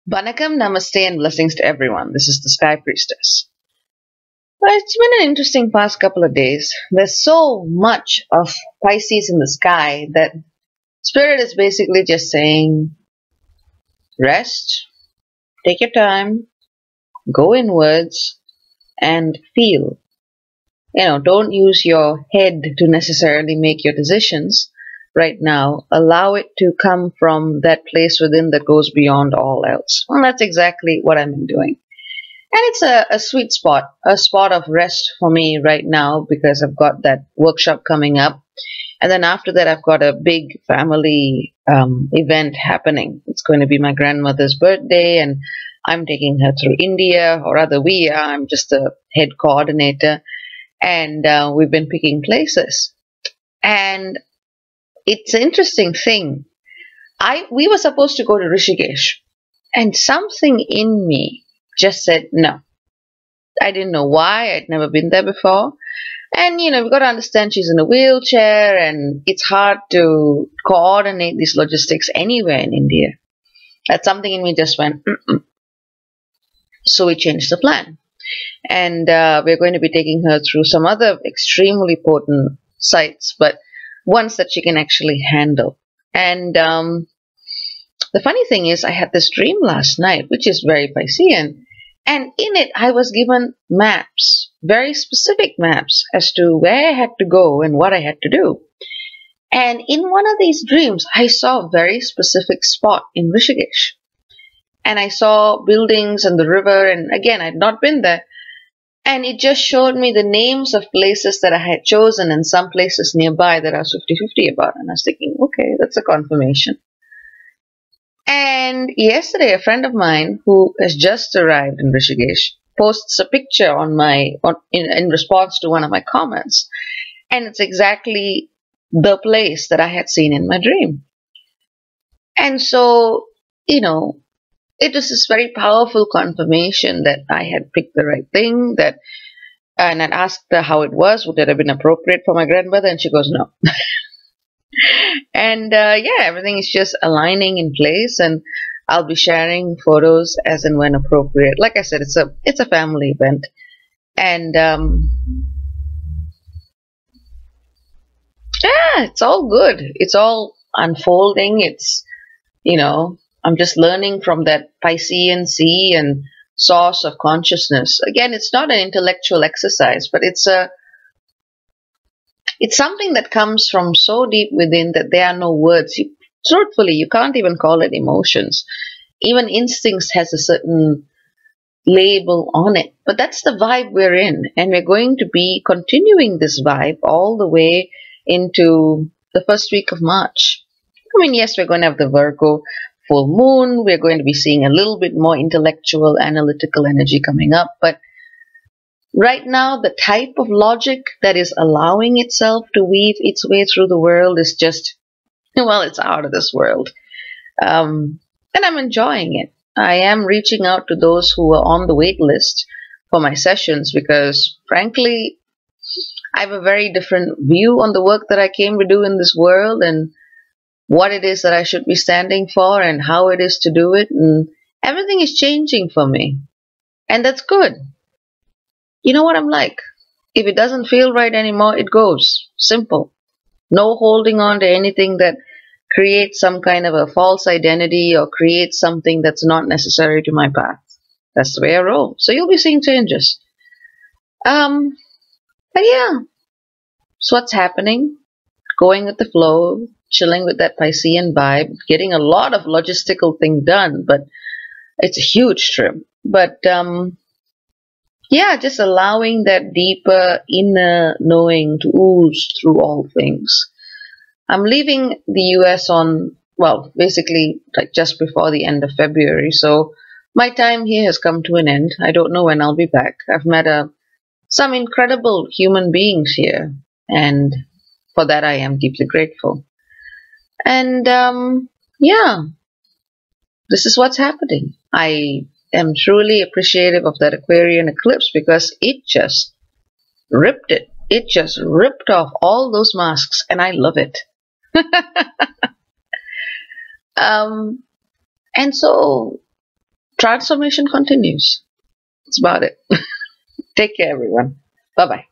Vanakkam, Namaste, and blessings to everyone. This is the Sky Priestess. Well, it's been an interesting past couple of days. There's so much of Pisces in the sky that Spirit is basically just saying, rest, take your time, go inwards, and feel. Don't use your head to necessarily make your decisions right now. Allow it to come from that place within that goes beyond all else. Well, that's exactly what I've been doing. And it's a sweet spot, a spot of rest for me right now because I've got that workshop coming up. And then after that, I've got a big family event happening. It's going to be my grandmother's birthday, and I'm taking her through India, or rather we are. I'm just the head coordinator. And we've been picking places. And it's an interesting thing. We were supposed to go to Rishikesh, and something in me just said no. I didn't know why. I'd never been there before. And, we've got to understand she's in a wheelchair, and it's hard to coordinate these logistics anywhere in India. That something in me just went, mm-mm. So we changed the plan. And we're going to be taking her through some other extremely potent sites, but ones that she can actually handle. And the funny thing is, I had this dream last night, which is very Piscean, and in it I was given maps, very specific maps as to where I had to go and what I had to do. And in one of these dreams, I saw a very specific spot in Rishikesh. And I saw buildings and the river, and again, I'd not been there. And it just showed me the names of places that I had chosen and some places nearby that I was 50-50 about. And I was thinking, okay, that's a confirmation. And yesterday, a friend of mine who has just arrived in Rishikesh posts a picture in response to one of my comments. And it's exactly the place that I had seen in my dream. And so, it was this very powerful confirmation that I had picked the right thing, and I'd asked her how it was, would it have been appropriate for my grandmother, and she goes, no. And everything is just aligning in place, and I'll be sharing photos as and when appropriate. Like I said, it's a family event, and it's all good. It's all unfolding. It's I'm just learning from that Piscean sea and source of consciousness. Again, it's not an intellectual exercise, but it's something that comes from so deep within that there are no words. Truthfully, you can't even call it emotions. Even instincts has a certain label on it. But that's the vibe we're in. And we're going to be continuing this vibe all the way into the first week of March. I mean, yes, we're going to have the Virgo full moon. We're going to be seeing a little bit more intellectual, analytical energy coming up. But right now, the type of logic that is allowing itself to weave its way through the world is just, it's out of this world. And I'm enjoying it. I am reaching out to those who are on the wait list for my sessions because, frankly, I have a very different view on the work that I came to do in this world and what it is that I should be standing for and how it is to do it. And everything is changing for me. And that's good. You know what I'm like. If it doesn't feel right anymore, it goes. Simple. No holding on to anything that creates some kind of a false identity or creates something that's not necessary to my path. That's the way I roll. So you'll be seeing changes. But yeah. So what's happening? Going with the flow, chilling with that Piscean vibe, getting a lot of logistical thing done, but it's a huge trip. But just allowing that deeper inner knowing to ooze through all things. I'm leaving the US basically like just before the end of February, so my time here has come to an end. I don't know when I'll be back. I've met some incredible human beings here, and for that I am deeply grateful. And this is what's happening. I am truly appreciative of that Aquarian eclipse because it just ripped it. It just ripped off all those masks, and I love it. And so transformation continues. That's about it. Take care, everyone. Bye bye.